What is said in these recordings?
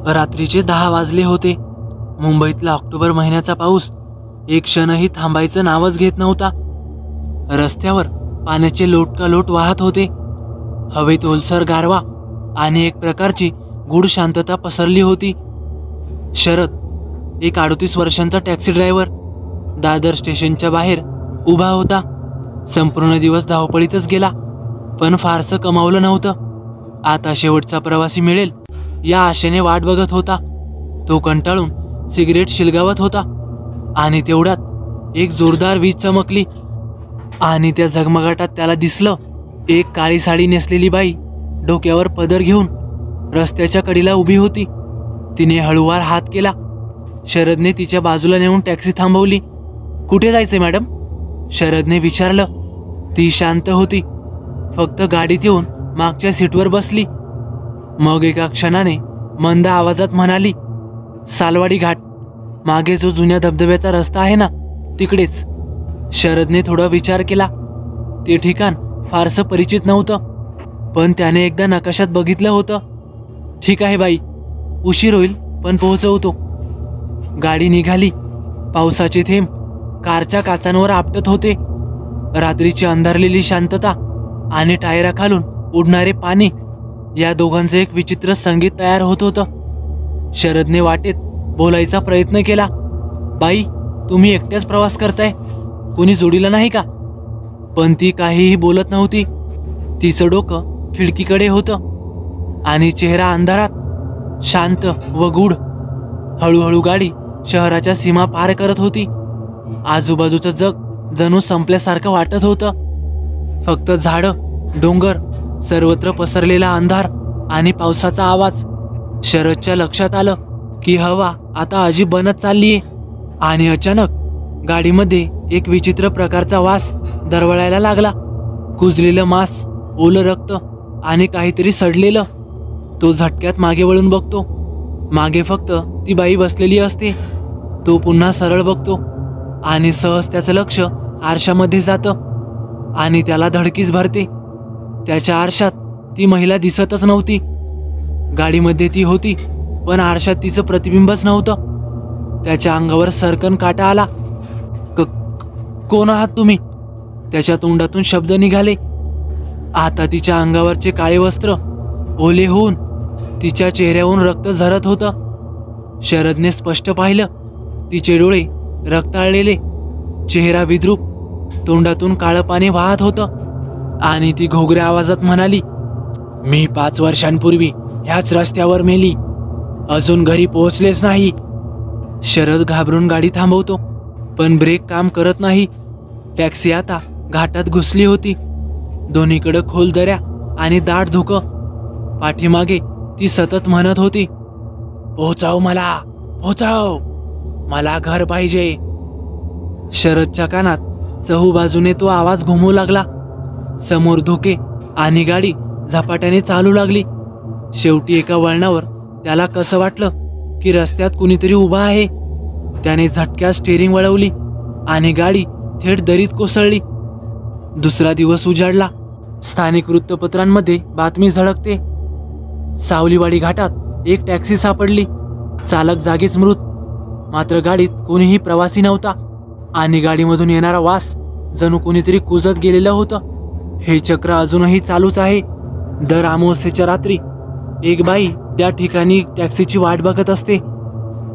रात्रीचे 10 वाजले होते। मुंबईतला ऑक्टोबर महिन्याचा पाऊस एक क्षणही थांबायचं नावच घेत नव्हता। रस्त्यावर पाण्याचे लोटकालोट वाहत होते। हवेत ओलसर गारवा आणि एक प्रकारची गूढ शांतता पसरली होती। शरद, एक 38 वर्षांचा टॅक्सी ड्रायव्हर, दादर स्टेशनच्या बाहेर उभा होता। संपूर्ण दिवस धावपळीतच गेला, पण फारसं कमावलं नव्हतं। आता शेवटचा प्रवासी मिळेल या आशेने वाट बघत होता। तो कंटाळून सिगरेट शिलगावत होता आणि तेवढ्यात एक जोरदार वीज चमकली आणि त्या झगमगाटात त्याला दिसलं एक काळी साडी नेसलेली बाई डोक्यावर पदर घेऊन रस्त्याच्या कडेला उभी होती। तिने हळूवार हात केला। शरदने तिच्या बाजूला नेऊन टॅक्सी थांबवली। कुठे जायचे मॅडम? शरदने विचारलं। ती शांत होती, फक्त गाडीत येऊन मागच्या सीटवर बसली। मग एका क्षणाने मंद आवाजात म्हणाली, सालवाडी घाट, मागे जो जुन्या धबधब्याचा रस्ता आहे ना, तिकडेच। शरदने थोडा विचार केला। ते ठिकाण फारसं परिचित नव्हतं, पण त्याने एकदा नकाशात बघितलं होतं। ठीक आहे बाई, उशीर होईल पण पोहोचवतो। गाडी निघाली। पावसाचे थेंब कारच्या काचांवर आपटत होते। रात्रीची अंधारलेली शांतता आणि टायराखालून उडणारे पाणी, या दोघांचं एक विचित्र संगीत तयार होत होतं। शरदने वाटेत बोलायचा प्रयत्न केला। बाई, तुम्ही एकट्याच प्रवास करताय? कोणी जोडीला नाही का? पण ती काहीही बोलत नव्हती। तिचं डोकं खिडकीकडे होतं आणि चेहरा अंधारात शांत व गूढ। हळूहळू गाडी शहराच्या सीमा पार करत होती। आजूबाजूचं जग जणू संपल्यासारखं वाटत होतं। फक्त झाडं, डोंगर, सर्वत्र पसरलेला अंधार आणि पावसाचा आवाज। शरदच्या लक्षात आलं की हवा आता अजीब बनत चाललीये आणि अचानक गाडीमध्ये एक विचित्र प्रकारचा वास दरवळायला लागला। कुजलेलं मांस, ओलं रक्त आणि काहीतरी सडलेलं। तो झटक्यात मागे वळून बघतो। मागे फक्त ती बाई बसलेली असते। तो पुन्हा सरळ बघतो आणि सहज त्याचं लक्ष आरशामध्ये जातं आणि त्याला धडकीच भरते। त्याच्या आरशात ती महिला दिसतच नव्हती। गाडीमध्ये ती होती, पण आरशात तिचं प्रतिबिंबच नव्हतं। त्याच्या अंगावर सरकन काटा आला। कोण आहात तुम्ही? त्याच्या तोंडातून शब्द निघाले। आता तिच्या अंगावरचे काळे वस्त्र ओले होऊन तिच्या चेहऱ्यावरून रक्त झरत होतं। शरदने स्पष्ट पाहिलं, तिचे डोळे रक्ताळलेले, चेहरा विद्रूप, तोंडातून काळं पाणी वाहत होतं आणि ती घोगऱ्या आवाजात म्हणाली, मी 5 वर्षांपूर्वी ह्याच रस्त्यावर मेली, अजून घरी पोहोचलेच नाही। शरद घाबरून गाडी थांबवतो, पण ब्रेक काम करत नाही। टॅक्सी आता घाटात घुसली होती। दोन्हीकडे खोल दऱ्या आणि दाट धुकं। पाठीमागे ती सतत म्हणत होती, पोहोचाव मला, पोहोचाव, मला घर पाहिजे। शरदच्या कानात चहूबाजूने तो आवाज घुमू लागला। समोर धुके आणि गाडी झपाट्याने चालू लागली। शेवटी एका वळणावर त्याला कसं वाटलं की रस्त्यात कुणीतरी उभा आहे। त्याने झटक्यात स्टीअरिंग वळवली आणि गाडी थेट दरीत कोसळली। दुसरा दिवस उजाडला। स्थानिक वृत्तपत्रांमध्ये बातमी झळकते, सावलीवाडी घाटात एक टॅक्सी सापडली, चालक जागीच मृत। मात्र गाडीत कोणीही प्रवासी नव्हता आणि गाडीमधून येणारा वास जणू कोणीतरी कुजत गेलेलं होतं। हे चक्र अजूनही चालूच आहे। दर अमावस्येच्या रात्री एक बाई त्या ठिकाणी टॅक्सीची वाट बघत असते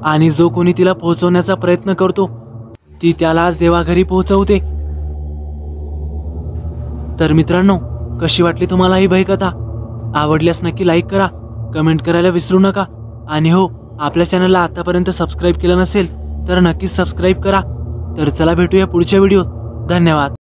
आणि जो कोणी तिला पोहोचवण्याचा प्रयत्न करतो ती त्यालाच देवाघरी पोहोचवते। तर मित्रांनो, कशी वाटली तुम्हाला ही भयकथा? आवडल्यास नक्की लाईक करा, कमेंट करायला विसरू नका आणि हो, आपल्या चॅनलला आतापर्यंत सबस्क्राईब केलं नसेल तर नक्कीच सबस्क्राईब करा। तर चला भेटूया पुढच्या व्हिडिओत। धन्यवाद।